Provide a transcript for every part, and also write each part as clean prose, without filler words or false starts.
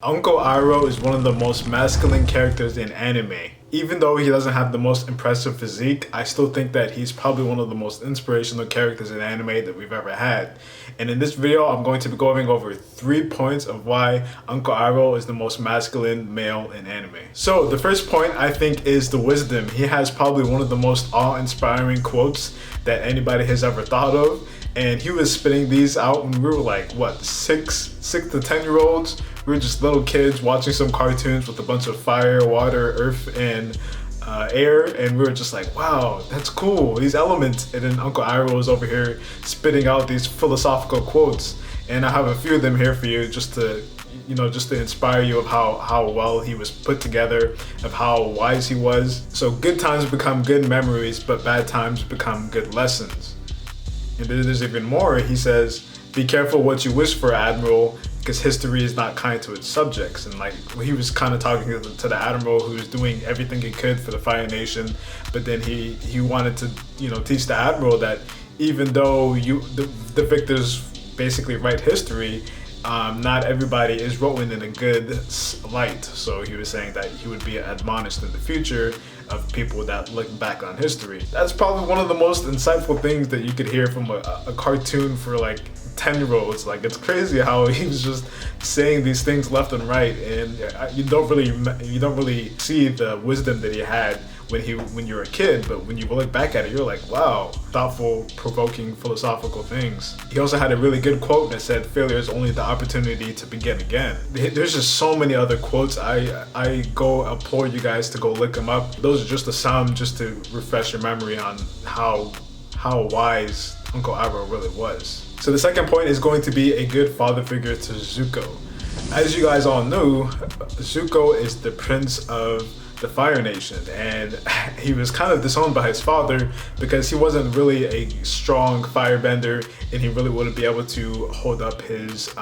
Uncle Iroh is one of the most masculine characters in anime. Even though he doesn't have the most impressive physique, I still think that he's probably one of the most inspirational characters in anime that we've ever had. And in this video, I'm going to be going over 3 points of why Uncle Iroh is the most masculine male in anime. So the first point I think is the wisdom. He has probably one of the most awe-inspiring quotes that anybody has ever thought of. And he was spitting these out when we were like, what, 6 to 10 year olds? We were just little kids watching some cartoons with a bunch of fire, water, earth, and air, and we were just like, wow, that's cool, these elements. And then Uncle Iroh was over here spitting out these philosophical quotes, and I have a few of them here for you just to inspire you of how well he was put together, of how wise he was. So good times become good memories, but bad times become good lessons. And then there's even more. He says, be careful what you wish for, Admiral, because history is not kind to its subjects. And like, he was kind of talking to the Admiral who was doing everything he could for the Fire Nation, but then he wanted to, teach the Admiral that even though the victors basically write history, not everybody is written in a good light. So he was saying that he would be admonished in the future of people that look back on history. That's probably one of the most insightful things that you could hear from a cartoon for like 10-year-olds. Like, it's crazy how he was just saying these things left and right, and you don't really see the wisdom that he had when you're a kid, but when you look back at it, you're like, wow, thoughtful, provoking, philosophical things. He also had a really good quote that said, failure is only the opportunity to begin again. There's just so many other quotes. I go implore you guys to go look them up. Those are just some just to refresh your memory on how wise Uncle Iroh really was. So the second point is going to be a good father figure to Zuko. As you guys all knew, Zuko is the prince of the Fire Nation, and he was kind of disowned by his father because he wasn't really a strong firebender, and he really wouldn't be able to hold up his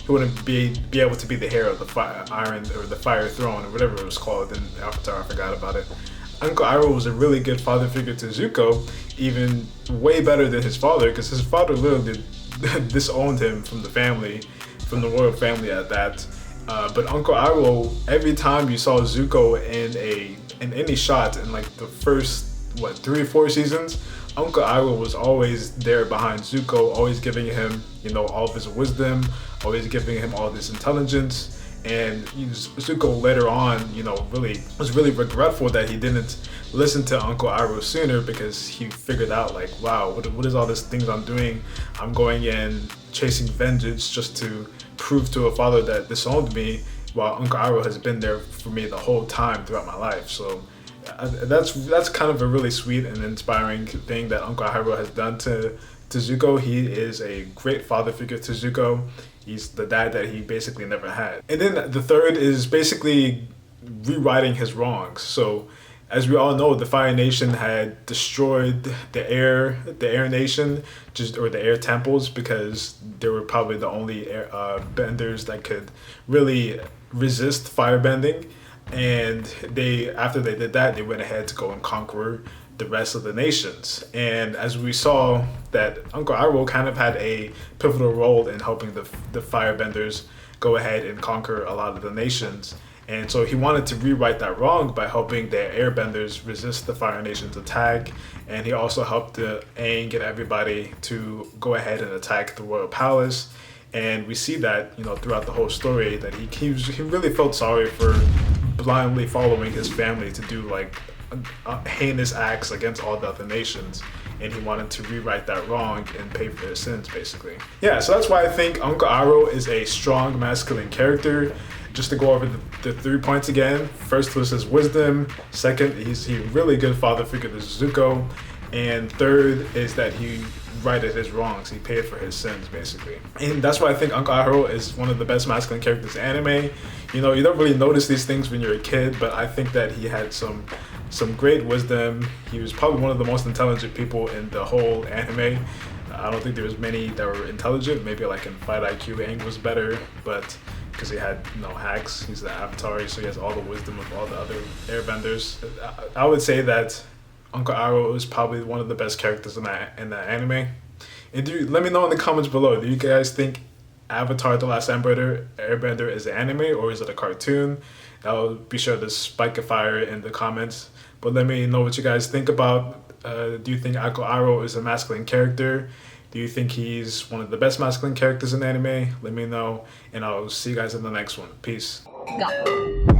he wouldn't be able to be the heir of the fire throne, or whatever it was called in Avatar. I forgot about it. Uncle Iroh was a really good father figure to Zuko, even way better than his father, because his father literally disowned him from the royal family at that. But Uncle Iroh, every time you saw Zuko in any shot in like the first 3 or 4 seasons, Uncle Iroh was always there behind Zuko, always giving him all of his wisdom, always giving him all this intelligence. And Zuko later on, was really regretful that he didn't listen to Uncle Iroh sooner, because he figured out like, wow, what is all these things I'm doing? I'm going in chasing vengeance just to prove to a father that disowned me, while Uncle Iroh has been there for me the whole time throughout my life. So that's kind of a really sweet and inspiring thing that Uncle Iroh has done to Zuko. He is a great father figure to Zuko. He's the dad that he basically never had. And then the third is basically rewriting his wrongs. So as we all know, the Fire Nation had destroyed the Air Nation, or the Air Temples, because they were probably the only benders that could really resist firebending. And after they did that, they went ahead to go and conquer the rest of the nations. And as we saw, that Uncle Iroh kind of had a pivotal role in helping the firebenders go ahead and conquer a lot of the nations. And so he wanted to rewrite that wrong by helping the airbenders resist the Fire Nation's attack. And he also helped Aang and everybody to go ahead and attack the royal palace. And we see that, throughout the whole story, that he really felt sorry for blindly following his family to do like heinous acts against all the other nations, and he wanted to rewrite that wrong and pay for their sins, basically. Yeah, so that's why I think Uncle Iroh is a strong masculine character. Just to go over the 3 points again: first was his wisdom, second, he's a really good father figure to Zuko, and third is that he righted his wrongs. He paid for his sins, basically. And that's why I think Uncle Iroh is one of the best masculine characters in anime. You don't really notice these things when you're a kid, but I think that he had some great wisdom. He was probably one of the most intelligent people in the whole anime. I don't think there was many that were intelligent. Maybe like in Fight IQ, Aang was better, but because he had hacks, he's the Avatar, so he has all the wisdom of all the other airbenders. I would say that Uncle Iroh is probably one of the best characters in the anime. And let me know in the comments below, do you guys think Avatar: The Last Airbender is an anime or is it a cartoon? I'll be sure to spike a fire in the comments. But let me know what you guys think about. Do you think Uncle Iroh is a masculine character? Do you think he's one of the best masculine characters in anime? Let me know, and I'll see you guys in the next one. Peace. Go.